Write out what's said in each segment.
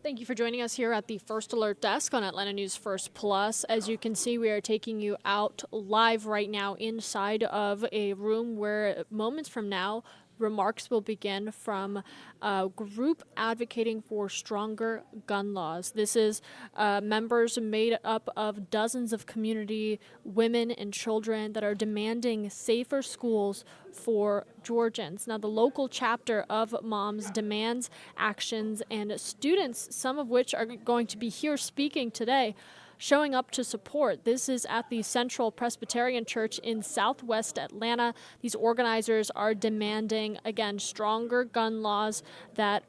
Thank you for joining us here at the First Alert Desk on Atlanta News First Plus. As you can see, we are taking you out live right now inside of a room where moments from now, remarks will begin from a group advocating for stronger gun laws. This is members made up of dozens of community women and children that are demanding safer schools for Georgians. Now, the local chapter of Moms demands actions, and students, some of which are going to be here speaking today, showing up to support. This is at the Central Presbyterian Church in Southwest Atlanta. These organizers are demanding, again, stronger gun laws that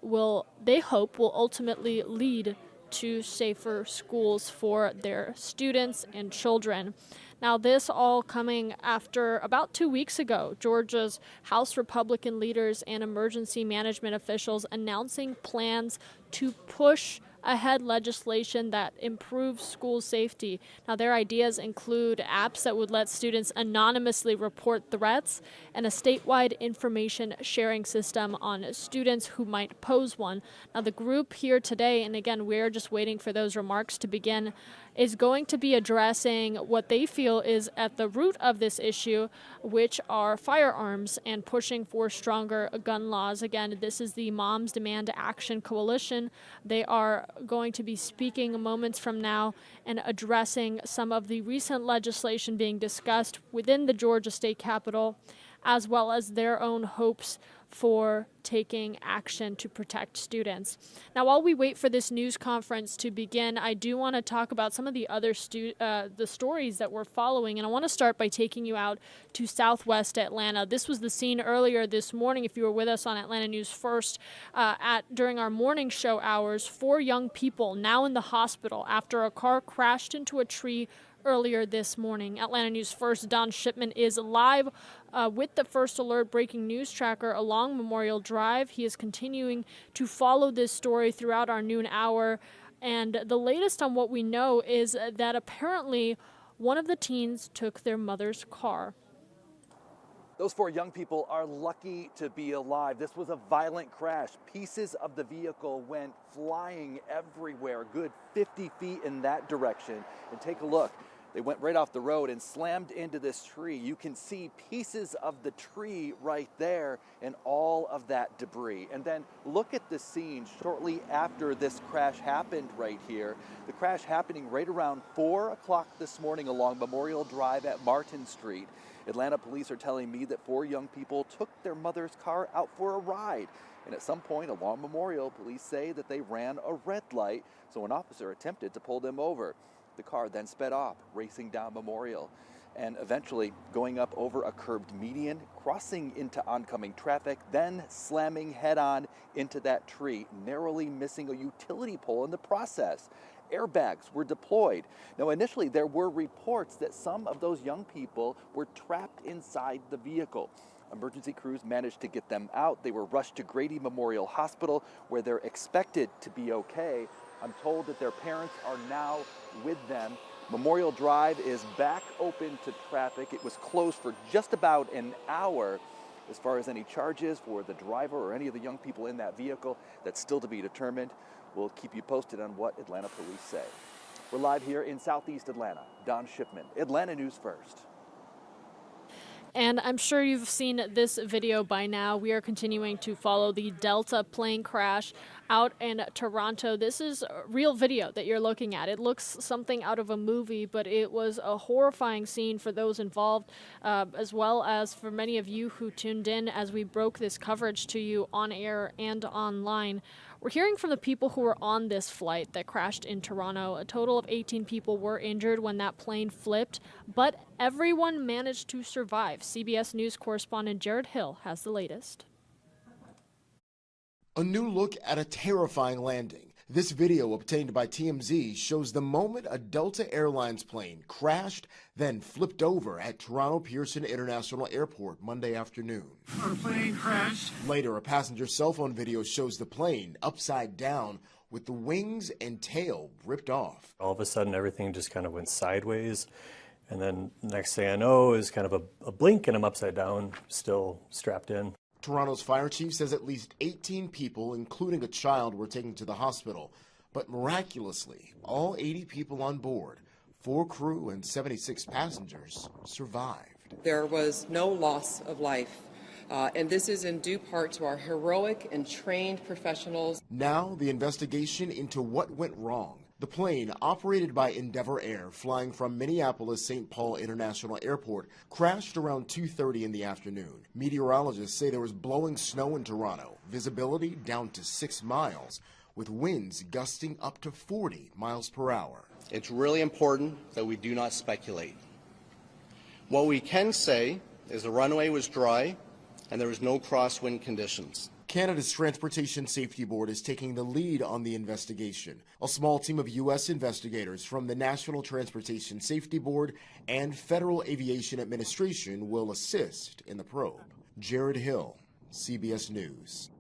they hope will ultimately lead to safer schools for their students and children. Now, this all coming after about 2 weeks ago, Georgia's House Republican leaders and emergency management officials announcing plans to push ahead legislation that improves school safety. Now, their ideas include apps that would let students anonymously report threats and a statewide information sharing system on students who might pose one. Now, the group here today, and again, we're just waiting for those remarks to begin, is going to be addressing what they feel is at the root of this issue, which are firearms, and pushing for stronger gun laws. Again, this is the Moms Demand Action Coalition. They are going to be speaking moments from now and addressing some of the recent legislation being discussed within the Georgia State Capitol, as well as their own hopes for taking action to protect students. Now, while we wait for this news conference to begin, I do want to talk about some of the other the stories that we're following, and I want to start by taking you out to Southwest Atlanta. This was the scene earlier this morning, if you were with us on Atlanta News First, during our morning show hours. 4 young people now in the hospital after a car crashed into a tree earlier this morning. Atlanta News First Don Shipman is live with the First Alert breaking news tracker along Memorial Drive. He is continuing to follow this story throughout our noon hour. And the latest on what we know is that apparently one of the teens took their mother's car. Those 4 young people are lucky to be alive. This was a violent crash. Pieces of the vehicle went flying everywhere, a good 50 feet in that direction. And take a look. They went right off the road and slammed into this tree. You can see pieces of the tree right there and all of that debris. And then look at the scene shortly after this crash happened right here. The crash happening right around 4 o'clock this morning along Memorial Drive at Martin Street. Atlanta police are telling me that 4 young people took their mother's car out for a ride. And at some point along Memorial, police say that they ran a red light, so an officer attempted to pull them over. The car then sped off, racing down Memorial, and eventually going up over a curbed median, crossing into oncoming traffic, then slamming head-on into that tree, narrowly missing a utility pole in the process. Airbags were deployed. Now, initially, there were reports that some of those young people were trapped inside the vehicle. Emergency crews managed to get them out. They were rushed to Grady Memorial Hospital, where they're expected to be okay. I'm told that their parents are now with them. Memorial Drive is back open to traffic. It was closed for just about an hour. As far as any charges for the driver or any of the young people in that vehicle, that's still to be determined. We'll keep you posted on what Atlanta police say. We're live here in Southeast Atlanta. Don Shipman, Atlanta News First. And I'm sure you've seen this video by now. We are continuing to follow the Delta plane crash out in Toronto. This is a real video that you're looking at. It looks something out of a movie, but it was a horrifying scene for those involved, as well as for many of you who tuned in as we broke this coverage to you on air and online. We're hearing from the people who were on this flight that crashed in Toronto. A total of 18 people were injured when that plane flipped, but everyone managed to survive. CBS News correspondent Jared Hill has the latest. A new look at a terrifying landing. This video obtained by TMZ shows the moment a Delta Airlines plane crashed, then flipped over at Toronto Pearson International Airport Monday afternoon. Our plane crashed. Later, a passenger cell phone video shows the plane upside down with the wings and tail ripped off. All of a sudden, everything just kind of went sideways. And then the next thing I know is kind of a blink and I'm upside down, still strapped in. Toronto's fire chief says at least 18 people, including a child, were taken to the hospital. But miraculously, all 80 people on board, 4 crew and 76 passengers, survived. There was no loss of life, and this is in due part to our heroic and trained professionals. Now, the investigation into what went wrong. The plane, operated by Endeavor Air, flying from Minneapolis-St. Paul International Airport, crashed around 2:30 in the afternoon. Meteorologists say there was blowing snow in Toronto, visibility down to 6 miles, with winds gusting up to 40 miles per hour. It's really important that we do not speculate. What we can say is the runway was dry and there was no crosswind conditions. Canada's Transportation Safety Board is taking the lead on the investigation. A small team of U.S. investigators from the National Transportation Safety Board and Federal Aviation Administration will assist in the probe. Jared Hill, CBS News.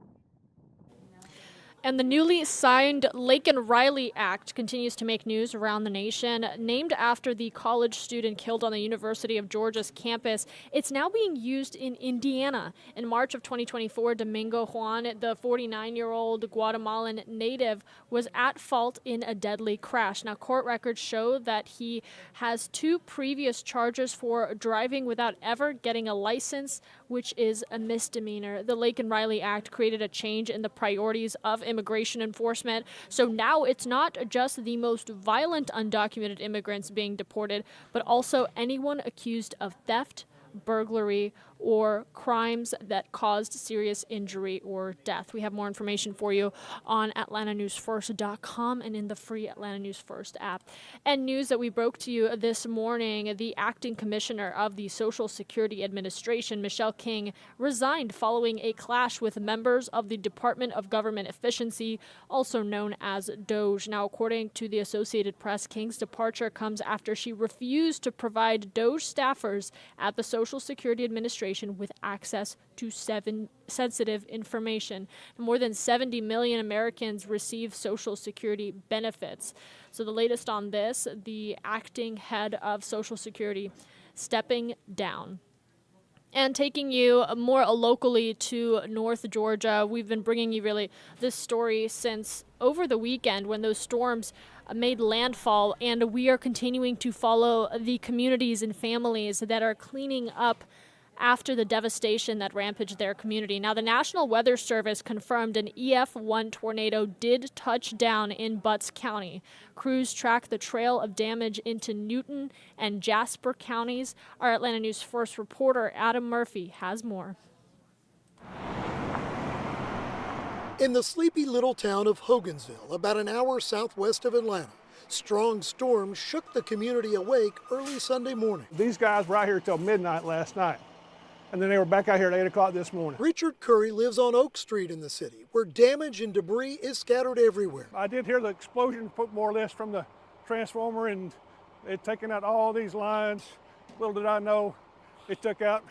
And the newly signed Laken Riley Act continues to make news around the nation. Named after the college student killed on the University of Georgia's campus, it's now being used in Indiana. In March of 2024, Domingo Juan, the 49-year-old Guatemalan native, was at fault in a deadly crash. Now, court records show that he has 2 previous charges for driving without ever getting a license, which is a misdemeanor. The Laken Riley Act created a change in the priorities of immigration enforcement. So now it's not just the most violent undocumented immigrants being deported, but also anyone accused of theft, burglary, or crimes that caused serious injury or death. We have more information for you on AtlantaNewsFirst.com and in the free Atlanta News First app. And news that we broke to you this morning, the acting commissioner of the Social Security Administration, Michelle King, resigned following a clash with members of the Department of Government Efficiency, also known as DOGE. Now, according to the Associated Press, King's departure comes after she refused to provide DOGE staffers at the Social Security Administration with access to sensitive information. More than 70 million Americans receive Social Security benefits. So the latest on this, the acting head of Social Security stepping down. And taking you more locally to North Georgia, we've been bringing you really this story since over the weekend when those storms made landfall, and we are continuing to follow the communities and families that are cleaning up after the devastation that rampaged their community. Now, the National Weather Service confirmed an EF1 tornado did touch down in Butts County. Crews tracked the trail of damage into Newton and Jasper counties. Our Atlanta News First reporter, Adam Murphy, has more. In the sleepy little town of Hogansville, about an hour southwest of Atlanta, strong storms shook the community awake early Sunday morning. These guys were out here till midnight last night, and then they were back out here at 8 o'clock this morning. Richard Curry lives on Oak Street in the city, where damage and debris is scattered everywhere. I did hear the explosion, more or less, from the transformer, and it taken out all these lines. Little did I know, it took out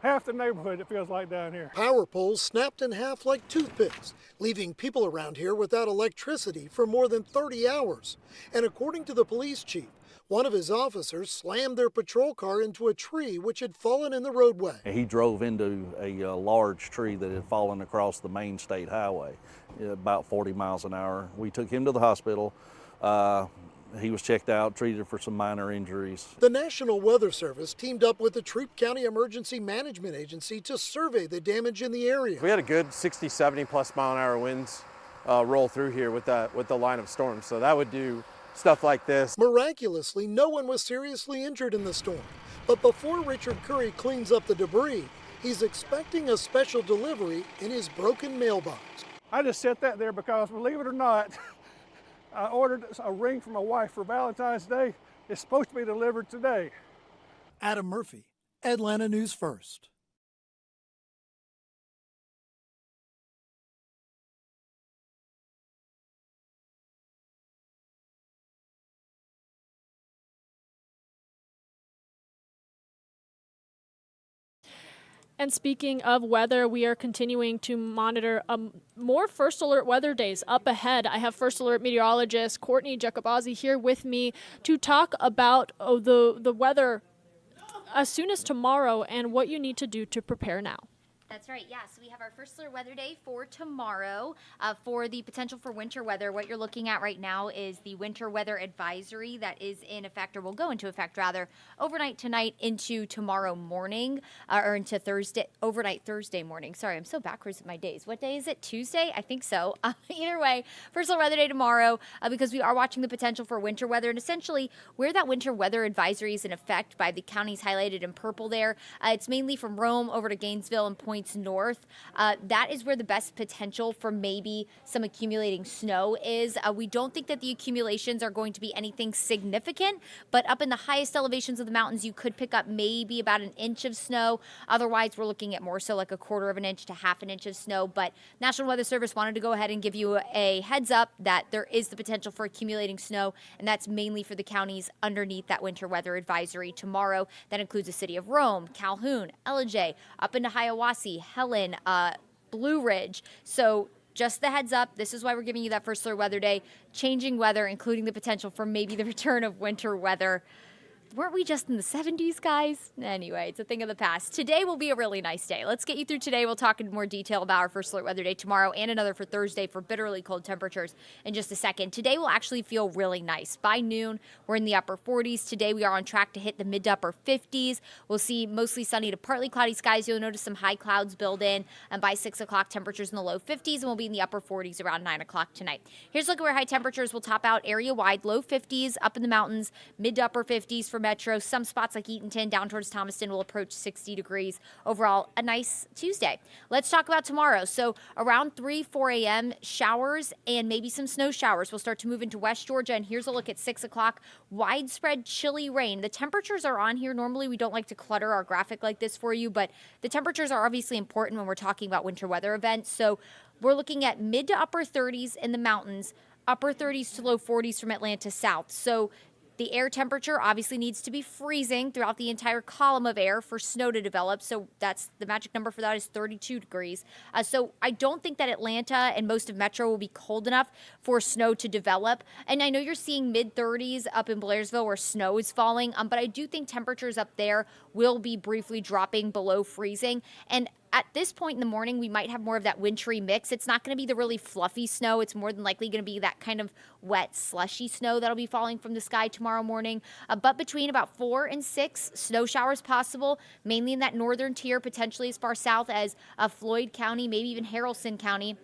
half the neighborhood, it feels like, down here. Power poles snapped in half like toothpicks, leaving people around here without electricity for more than 30 hours. And according to the police chief, one of his officers slammed their patrol car into a tree which had fallen in the roadway. He drove into a large tree that had fallen across the main state highway, about 40 miles an hour. We took him to the hospital. He was checked out, treated for some minor injuries. The National Weather Service teamed up with the Troup County Emergency Management Agency to survey the damage in the area. We had a good 60, 70 plus mile an hour winds roll through here with the line of storms, so that would do stuff like this. Miraculously, no one was seriously injured in the storm. But before Richard Curry cleans up the debris, he's expecting a special delivery in his broken mailbox. I just set that there because, believe it or not, I ordered a ring for my wife for Valentine's Day. It's supposed to be delivered today. Adam Murphy, Atlanta News First. And speaking of weather, we are continuing to monitor more First Alert weather days up ahead. I have First Alert meteorologist Courtney Jacobazzi here with me to talk about the weather as soon as tomorrow and what you need to do to prepare now. That's right. Yeah. So we have our first alert weather day for tomorrow. For the potential for winter weather, what you're looking at right now is the winter weather advisory that is in effect, or will go into effect rather, overnight tonight into tomorrow morning, or into Thursday, overnight Thursday morning. Sorry, I'm so backwards with my days. What day is it? Tuesday? I think so. Either way, first alert weather day tomorrow, because we are watching the potential for winter weather, and essentially where that winter weather advisory is in effect by the counties highlighted in purple there. It's mainly from Rome over to Gainesville and points north. That is where the best potential for maybe some accumulating snow is. We don't think that the accumulations are going to be anything significant, but up in the highest elevations of the mountains, you could pick up maybe about an inch of snow. Otherwise, we're looking at more so like a quarter of an inch to half an inch of snow. But National Weather Service wanted to go ahead and give you a heads up that there is the potential for accumulating snow, and that's mainly for the counties underneath that winter weather advisory tomorrow. That includes the city of Rome, Calhoun, Ellijay, up into Hiawassee, Helen, Blue Ridge. So just the heads up, this is why we're giving you that first alert weather day. Changing weather, including the potential for maybe the return of winter weather. Weren't we just in the 70s, guys? Anyway, it's a thing of the past. Today will be a really nice day. Let's get you through today. We'll talk in more detail about our first alert weather day tomorrow and another for Thursday for bitterly cold temperatures in just a second. Today will actually feel really nice. By noon, we're in the upper 40s. Today, we are on track to hit the mid to upper 50s. We'll see mostly sunny to partly cloudy skies. You'll notice some high clouds build in. And by 6 o'clock, temperatures in the low 50s, and we'll be in the upper 40s around 9 o'clock tonight. Here's a look at where high temperatures will top out area-wide. Low 50s up in the mountains, mid to upper 50s for metro. Some spots like Eatonton down towards Thomaston will approach 60 degrees. Overall, a nice Tuesday. Let's talk about tomorrow. So around 4 a.m., showers and maybe some snow showers will start to move into West Georgia. And here's a look at 6 o'clock. Widespread chilly rain. The temperatures are on here. Normally, we don't like to clutter our graphic like this for you, but the temperatures are obviously important when we're talking about winter weather events. So we're looking at mid to upper 30s in the mountains, upper 30s to low 40s from Atlanta south. So the air temperature obviously needs to be freezing throughout the entire column of air for snow to develop. So that's the magic number for that is 32 degrees. So I don't think that Atlanta and most of Metro will be cold enough for snow to develop. And I know you're seeing mid 30s up in Blairsville where snow is falling, but I do think temperatures up there will be briefly dropping below freezing. And at this point in the morning, we might have more of that wintry mix. It's not going to be the really fluffy snow. It's more than likely going to be that kind of wet, slushy snow that'll be falling from the sky tomorrow morning. But between about 4 and 6, snow showers possible, mainly in that northern tier, potentially as far south as Floyd County, maybe even Haralson County.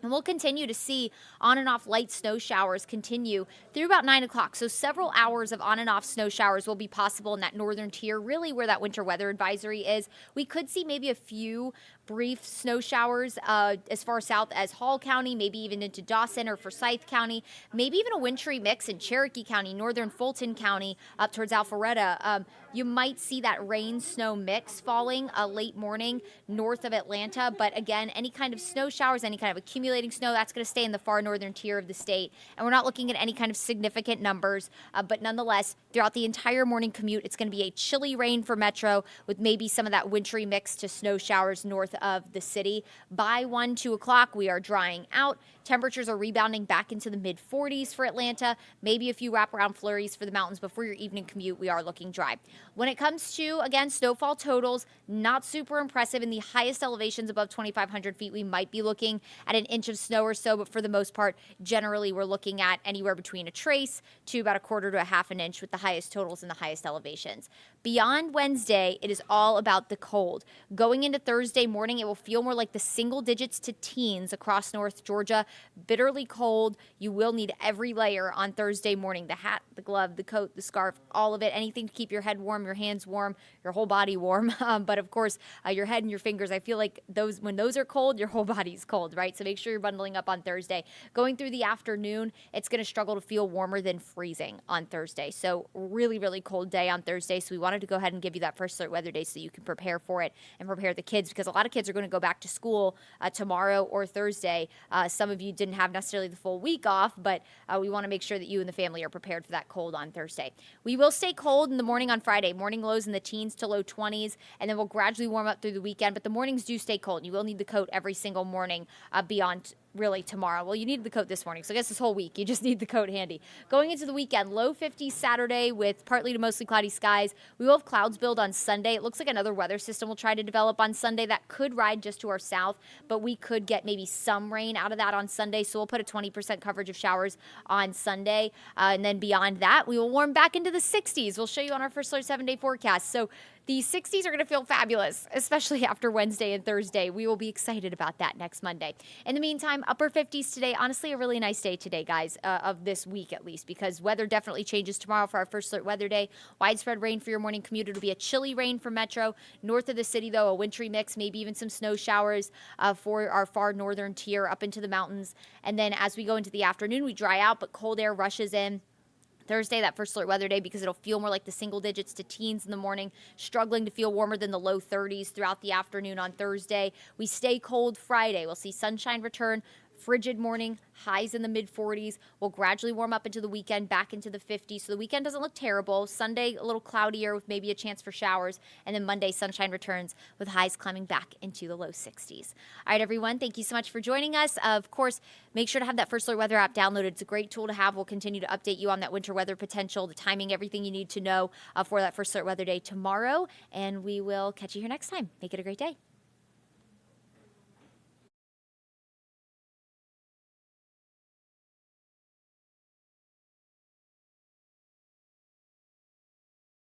And we'll continue to see on and off light snow showers continue through about 9 o'clock. So several hours of on and off snow showers will be possible in that northern tier, really where that winter weather advisory is. We could see maybe a few brief snow showers as far south as Hall County, maybe even into Dawson or Forsyth County, maybe even a wintry mix in Cherokee County, northern Fulton County, up towards Alpharetta. You might see that rain-snow mix falling late morning north of Atlanta. But again, any kind of snow showers, any kind of accumulating snow, that's going to stay in the far northern tier of the state. And we're not looking at any kind of significant numbers. But nonetheless, throughout the entire morning commute, it's going to be a chilly rain for Metro with maybe some of that wintry mix to snow showers north of the city. By 1, 2 o'clock, we are drying out. Temperatures are rebounding back into the mid 40s for Atlanta, maybe a few wraparound flurries for the mountains before your evening commute. We are looking dry. When it comes to, again, snowfall totals, not super impressive. In the highest elevations above 2,500 feet, we might be looking at an inch of snow or so, but for the most part, generally we're looking at anywhere between a trace to about a quarter to a half an inch with the highest totals in the highest elevations. Beyond Wednesday, it is all about the cold. Going into Thursday morning, it will feel more like the single digits to teens across North Georgia. Bitterly cold. You will need every layer on Thursday morning. The hat, the glove, the coat, the scarf, all of it. Anything to keep your head warm, your hands warm, your whole body warm. But of course, your head and your fingers, I feel like when those are cold, your whole body's cold, right? So make sure you're bundling up on Thursday. Going through the afternoon, it's going to struggle to feel warmer than freezing on Thursday. So really, really cold day on Thursday. So we wanted to go ahead and give you that first alert weather day so you can prepare for it and prepare the kids, because a lot of kids are going to go back to school tomorrow or Thursday. Some of you didn't have necessarily the full week off, but we want to make sure that you and the family are prepared for that cold on Thursday. We will stay cold in the morning on Friday. Morning lows in the teens to low 20s, and then we'll gradually warm up through the weekend, but the mornings do stay cold. You will need the coat every single morning beyond really tomorrow. Well, you needed the coat this morning, so I guess this whole week you just need the coat handy. Going into the weekend, low 50s Saturday with partly to mostly cloudy skies. We will have clouds build on Sunday. It looks like another weather system will try to develop on Sunday that could ride just to our south, but we could get maybe some rain out of that on Sunday, so we'll put a 20% coverage of showers on Sunday. And then beyond that, we will warm back into the 60s. We'll show you on our First Alert 7-day forecast. So the 60s are going to feel fabulous, especially after Wednesday and Thursday. We will be excited about that next Monday. In the meantime, upper 50s today. Honestly, a really nice day today, guys, of this week at least, because weather definitely changes tomorrow for our First Alert weather day. Widespread rain for your morning commute. It'll be a chilly rain for Metro. North of the city, though, a wintry mix, maybe even some snow showers for our far northern tier up into the mountains. And then as we go into the afternoon, we dry out, but cold air rushes in. Thursday, that First Alert weather day, because it'll feel more like the single digits to teens in the morning, struggling to feel warmer than the low 30s throughout the afternoon on Thursday. We stay cold Friday. We'll see sunshine return, frigid morning, highs in the mid-40s. We'll gradually warm up into the weekend, back into the 50s. So the weekend doesn't look terrible. Sunday, a little cloudier with maybe a chance for showers. And then Monday, sunshine returns with highs climbing back into the low 60s. All right, everyone, thank you so much for joining us. Of course, make sure to have that First Alert weather app downloaded. It's a great tool to have. We'll continue to update you on that winter weather potential, the timing, everything you need to know for that First Alert weather day tomorrow. And we will catch you here next time. Make it a great day.